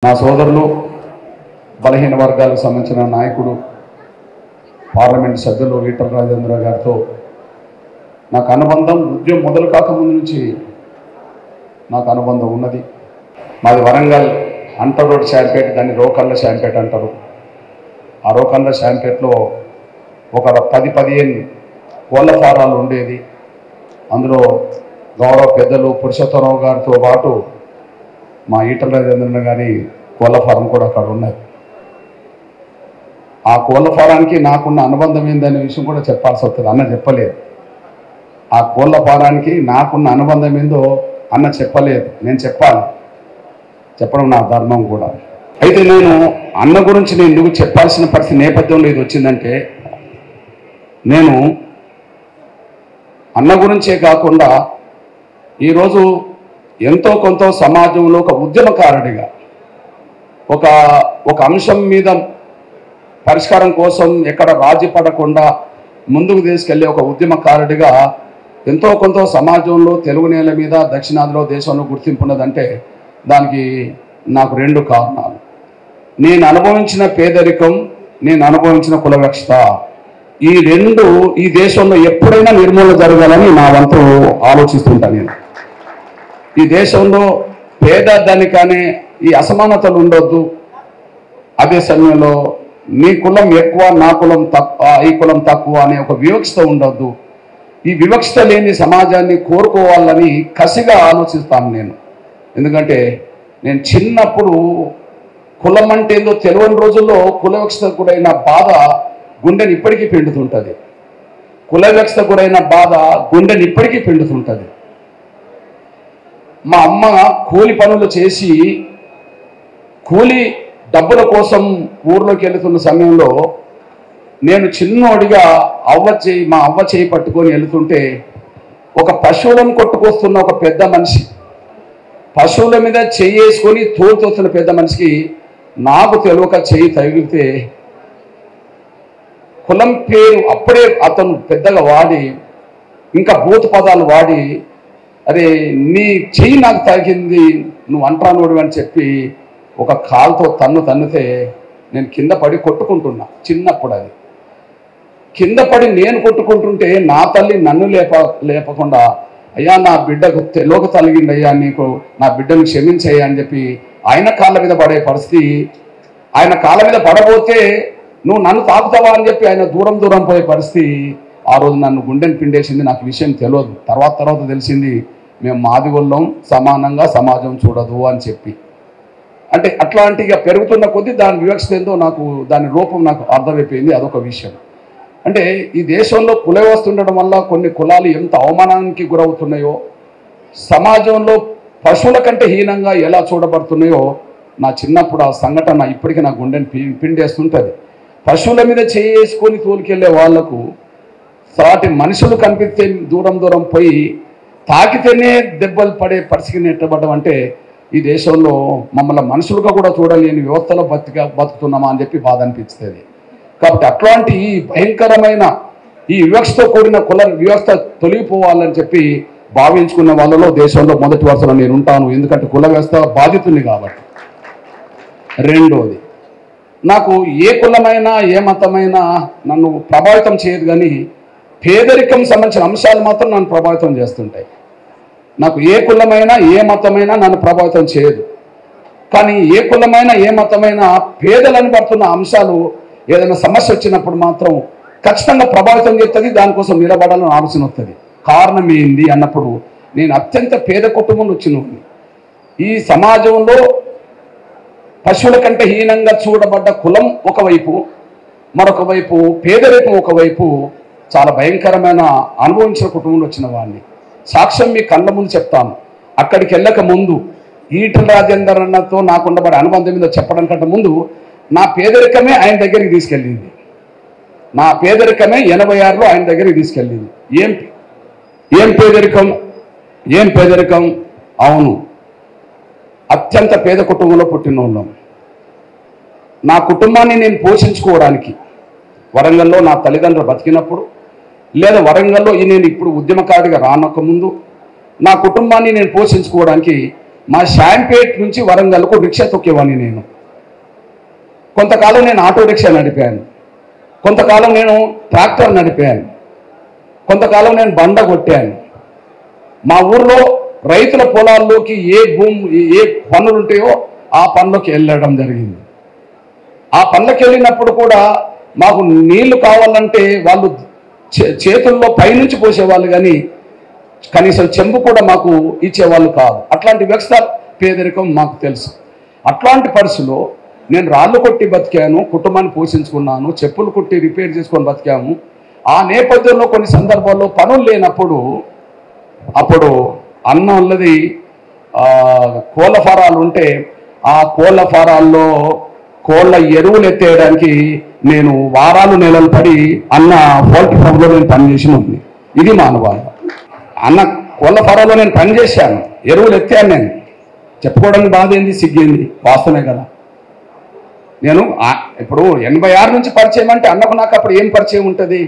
నా సోదరులు బలహీన వర్గాలకు సంబంధించిన నాయకుడు పార్లమెంట్ సభ్యులు ఈటల రాజేంద్ర గారితో నాకు అనుబంధం ఉద్యమం మొదలు కాకముందు నుంచి నాకు అనుబంధం ఉన్నది. మాది వరంగల్ అంటర్ రోడ్ శాంపేట, దాన్ని రోకళ్ళ శాంపేట అంటారు. ఆ రోకళ్ళ శాంపేటలో ఒక 10-15 కోళ్ళ ఫారాలు ఉండేది. అందులో గౌరవ పెద్దలు పురుషోత్తమరావు గారితో పాటు మా ఈటల రాజేంద్ర గారి కోళ్ళ ఫారం కూడా అక్కడ ఉన్నది. ఆ కోళ్ళ ఫారానికి నాకున్న అనుబంధం ఏందనే విషయం కూడా చెప్పాల్సి వస్తుంది. అన్న చెప్పలేదు. ఆ కోళ్ళ ఫారానికి నాకున్న అనుబంధం ఏందో అన్న చెప్పలేదు, నేను చెప్పాలి. చెప్పడం నా ధర్మం కూడా. అయితే నేను అన్న గురించి నేను ఎందుకు చెప్పాల్సిన పరిస్థితి నేపథ్యంలో ఇది వచ్చిందంటే, నేను అన్న గురించే కాకుండా ఈరోజు ఎంతో కొంత సమాజంలో ఒక ఉద్యమకారుడిగా ఒక అంశం మీద పరిష్కారం కోసం ఎక్కడ రాజీ పడకుండా ముందుకు తీసుకెళ్లే ఒక ఉద్యమకారుడిగా ఎంతో కొంత సమాజంలో తెలుగు నేల మీద దక్షిణాదిలో దేశంలో గుర్తింపు ఉన్నదంటే దానికి నాకు 2 కారణాలు. నేను అనుభవించిన పేదరికం, నేను అనుభవించిన కులవివక్షత, ఈ 2 ఈ దేశంలో ఎప్పుడైనా నిర్మూలన జరగాలని నా వంతు ఆలోచిస్తుంటాను. నేను ఈ దేశంలో పేద ధనికనే ఈ అసమానతలు ఉండొద్దు. అదే సమయంలో నీ కులం ఎక్కువ, నా కులం తక్కువ, ఈ కులం తక్కువ అనే ఒక వివక్షత ఉండొద్దు. ఈ వివక్షత లేని సమాజాన్ని కోరుకోవాలని కసిగా ఆలోచిస్తాను నేను. ఎందుకంటే నేను చిన్నప్పుడు కులం అంటే ఏదో తెలియని రోజుల్లో కులవివక్షత గురైన బాధ గుండెని ఇప్పటికీ పిండుతుంటుంది. కులవివక్షత గురైన బాధ గుండెని ఇప్పటికీ పిండుతుంటుంది. మా అమ్మ కూలి పనులు చేసి కూలి డబ్బుల కోసం ఊర్లోకి వెళుతున్న సమయంలో నేను చిన్నోడిగా మా అవ్వ చేయి పట్టుకొని వెళుతుంటే ఒక పశువులను కొట్టుకొస్తున్న ఒక పెద్ద మనిషి, పశువుల మీద చెయ్యి వేసుకొని తోలుతోస్తున్న పెద్ద మనిషికి నాకు తెలియక చెయ్యి తగిలితే కులం పేరు అప్పుడే అతను పెద్దగా వాడి ఇంకా భూత పదాలు వాడి, అరే నీ చెయ్యి నాకు తాకింది, నువ్వు అంటానోడు అని చెప్పి ఒక కాలుతో తన్నితే నేను కింద పడి కొట్టుకుంటున్నా. చిన్నప్పుడు అది కింద పడి నేను కొట్టుకుంటుంటే నా తల్లి నన్ను లేపకుండా, అయ్యా నా బిడ్డకు తెలియక తలిగింది అయ్యా, నీకు నా బిడ్డను క్షమించయ్యా అని చెప్పి ఆయన కాళ్ళ మీద పడే పరిస్థితి. ఆయన కాళ్ళ మీద పడబోతే నువ్వు నన్ను తాకుతావా అని చెప్పి ఆయన దూరం పోయే పరిస్థితి. ఆ రోజు నన్ను గుండెని పిండేసింది. నాకు విషయం తెలియదు. తర్వాత తెలిసింది మేము మాదిగొల్లం, సమానంగా సమాజం చూడదు అని చెప్పి. అంటే అట్లాంటిగా పెరుగుతున్న కొద్దీ దాని వివక్షత ఏందో నాకు, దాని రూపం నాకు అర్థమైపోయింది. అదొక విషయం. అంటే ఈ దేశంలో కుల వ్యవస్థ ఉండడం వల్ల కొన్ని కులాలు ఎంత అవమానానికి గురవుతున్నాయో, సమాజంలో పశువుల కంటే హీనంగా ఎలా చూడబడుతున్నాయో నా చిన్నప్పుడు ఆ సంఘటన ఇప్పటికీ నా గుండెని పిండేస్తుంటుంది. పశువుల మీద చేసుకొని తోలుకెళ్ళే వాళ్లకు సాటి మనుషులు కనిపిస్తే దూరం పోయి తాకితేనే దెబ్బలు పడే పరిస్థితిని నెట్టబడ్డం అంటే ఈ దేశంలో మమ్మల్ని మనుషులుగా కూడా చూడలేని వ్యవస్థలో బతుకుతున్నామా అని చెప్పి బాధ అనిపిస్తుంది. కాబట్టి అట్లాంటి ఈ భయంకరమైన ఈ వివక్షతో కూడిన కుల వ్యవస్థ తొలగిపోవాలని చెప్పి భావించుకున్న వాళ్ళలో దేశంలో మొదటి వరుసలో నేను ఉంటాను. ఎందుకంటే కుల వ్యవస్థ బాధితుని కాబట్టి. రెండోది, నాకు ఏ కులమైనా ఏ మతమైనా నన్ను ప్రభావితం చేయదు, కానీ పేదరికం సంబంధించిన అంశాలు మాత్రం నన్ను ప్రభావితం చేస్తుంటాయి. నాకు ఏ కులమైనా ఏ మతమైనా నన్ను ప్రభావితం చేయదు, కానీ ఏ కులమైనా ఏ మతమైనా పేదలను పడుతున్న అంశాలు ఏదైనా సమస్య వచ్చినప్పుడు మాత్రం ఖచ్చితంగా ప్రభావితం చేస్తుంది. దానికోసం నిలబడాలని ఆలోచన వస్తుంది. కారణం ఏంది అన్నప్పుడు నేను అత్యంత పేద కుటుంబంలో వచ్చినవాడిని. ఈ సమాజంలో పశువుల కంటే హీనంగా చూడబడ్డ కులం ఒకవైపు, మరొక వైపు పేదరికం ఒకవైపు చాలా భయంకరమైన అనుభవించిన కుటుంబంలో వచ్చిన వాడిని. సాక్ష్యం మీ కళ్ళ ముందు చెప్తాను. అక్కడికి వెళ్ళక ముందు ఈటల రాజేందర్ అన్నతో నాకుండబడే అనుబంధం మీద చెప్పడం కంటే ముందు నా పేదరికమే ఆయన దగ్గరికి తీసుకెళ్ళింది. నా పేదరికమే 86లో ఆయన దగ్గరికి తీసుకెళ్ళింది. ఏం పేదరికం? అవును, అత్యంత పేద కుటుంబంలో పుట్టిన వాళ్ళం. నా కుటుంబాన్ని నేను పోషించుకోవడానికి వరంగల్లో నా తల్లిదండ్రులు బతికినప్పుడు, లేదా వరంగల్లో నేను ఇప్పుడు ఉద్యమకారిగా రానక ముందు నా కుటుంబాన్ని నేను పోషించుకోవడానికి మా షాంపేట్ నుంచి వరంగల్కు రిక్షా తొక్కేవాడిని నేను. కొంతకాలం నేను ఆటో రిక్షా నడిపాను, కొంతకాలం నేను ట్రాక్టర్ నడిపాను, కొంతకాలం నేను బండ కొట్టాను. మా ఊర్లో రైతుల పొలాల్లోకి ఏ పనులు ఉంటాయో ఆ పనులకు వెళ్ళడం జరిగింది. ఆ పనులకు వెళ్ళినప్పుడు కూడా మాకు నీళ్లు కావాలంటే వాళ్ళు చేతుల్లో పైనుంచి పోసేవాళ్ళు, కానీ కనీసం చెంబు కూడా మాకు ఇచ్చేవాళ్ళు కాదు. అట్లాంటి వ్యవస్థ పేదరికం మాకు తెలుసు. అట్లాంటి పరిస్థితుల్లో నేను రాళ్ళు కొట్టి బతికాను, కుటుంబాన్ని పోషించుకున్నాను, చెప్పులు కుట్టి రిపేర్ చేసుకొని బతికాము. ఆ నేపథ్యంలో కొన్ని సందర్భాల్లో పనులు లేనప్పుడు అప్పుడు అన్న ఉన్నది కోళ్ళ ఫారాలు ఉంటే ఆ కోళ్ళ ఫారాల్లో కోళ్ళ ఎరువులు ఎత్తేయడానికి నేను వారాలు నెలలు పడి అన్న పౌల్ట్రీ ఫామ్లో నేను పనిచేసిన ఉంది. ఇది మానవాళి. అన్న కోళ్ళ ఫారాల్లో నేను పనిచేశాను, ఎరువులు ఎత్తాను. నేను చెప్పుకోవడానికి బాధ ఏంది, సిగ్గేంది, వాస్తవమే కదా. నేను ఇప్పుడు 86 నుంచి పరిచయం అంటే అన్నకు నాకు అప్పుడు ఏం పరిచయం ఉంటుంది?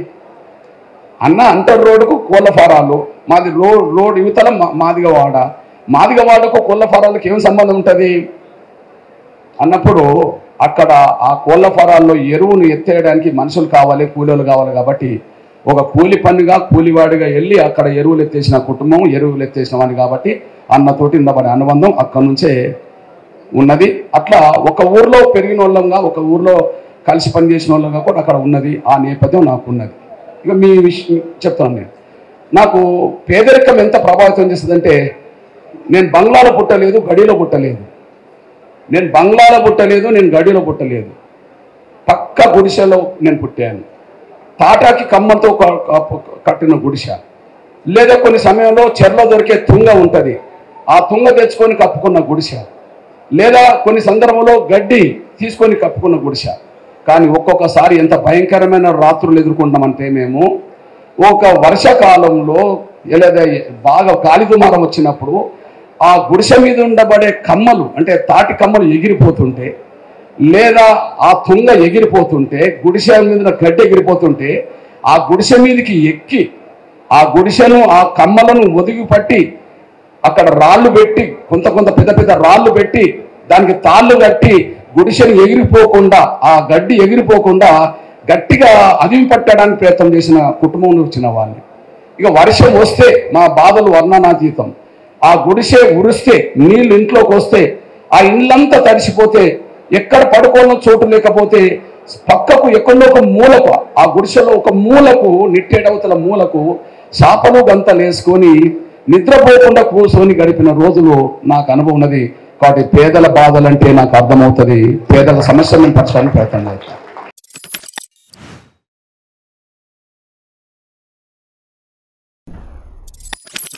అన్న అంతర్ రోడ్డుకు కోళ్ళ ఫారాలు, మాది రోడ్ యువతల మాదిగవాడకు కోళ్ళ ఫారాలకు ఏం సంబంధం ఉంటుంది అన్నప్పుడు అక్కడ ఆ కోళ్ళ ఫారాల్లో ఎరువును ఎత్తేయడానికి మనుషులు కావాలి, కూలీలు కావాలి. కాబట్టి ఒక కూలి పనిగా కూలివాడిగా వెళ్ళి అక్కడ ఎరువులు ఎత్తేసిన కుటుంబం, ఎరువులు ఎత్తేసిన వాడిని. కాబట్టి అన్నతోటి ఉండబడే అనుబంధం అక్కడి నుంచే ఉన్నది. అట్లా ఒక ఊర్లో పెరిగిన వాళ్ళంగా, ఒక ఊర్లో కలిసి పనిచేసిన వాళ్ళంగా కూడా అక్కడ ఉన్నది. ఆ నేపథ్యం నాకు ఉన్నది. ఇక మీ విషయం చెప్తాను. నాకు పేదరికం ఎంత ప్రభావితం చేస్తుందంటే, నేను బంగ్లాలో పుట్టలేదు, గడిలో పుట్టలేదు. నేను బంగ్లాలో పుట్టలేదు, నేను గడిలో పుట్టలేదు. పక్క గుడిసెలో నేను పుట్టాను. తాటాకి కమ్మతో కట్టిన గుడిసె, లేదా కొన్ని సమయంలో చెర్లో దొరికే తుంగ ఉంటుంది, ఆ తుంగ తెచ్చుకొని కప్పుకున్న గుడిసె, లేదా కొన్ని సందర్భంలో గడ్డి తీసుకొని కప్పుకున్న గుడిసె. కానీ ఒక్కొక్కసారి ఎంత భయంకరమైన రాత్రులు ఎదుర్కొంటామంటే, మేము ఒక వర్షాకాలంలో లేదా బాగా గాలి దుమారం వచ్చినప్పుడు ఆ గుడిసె మీద ఉండబడే కమ్మలు, అంటే తాటి కమ్మలు ఎగిరిపోతుంటే, లేదా ఆ తుంగ ఎగిరిపోతుంటే, గుడిసె మీద గడ్డి ఎగిరిపోతుంటే, ఆ గుడిసె మీదకి ఎక్కి ఆ గుడిసెను, ఆ కమ్మలను ఒదిగి పట్టి అక్కడ రాళ్ళు పెట్టి, కొంత పెద్ద పెద్ద రాళ్ళు పెట్టి దానికి తాళ్ళు కట్టి గుడిసెను ఎగిరిపోకుండా, ఆ గడ్డి ఎగిరిపోకుండా గట్టిగా అదిమి పట్టడానికి ప్రయత్నం చేసిన కుటుంబం వచ్చిన వాళ్ళని. ఇక వర్షం వస్తే మా బాధలు వర్ణనాతీతం. ఆ గుడిసె ఉరిస్తే, నీళ్ళు ఇంట్లోకి వస్తే, ఆ ఇళ్ళంతా తడిసిపోతే, ఎక్కడ పడుకోవాలో చోటు లేకపోతే పక్కకు ఎక్కడో ఒక మూలకు, ఆ గుడిసెలో ఒక మూలకు, నిట్టేడవతల మూలకు శాపలు గంతలు వేసుకొని నిద్రపోకుండా కూర్చొని గడిపిన రోజులు నాకు అనుభవం ఉన్నది. కాబట్టి పేదల బాధలంటే నాకు అర్థమవుతుంది, పేదల సమస్యలను పరిష్కారానికి ప్రయత్నం చేస్తాను.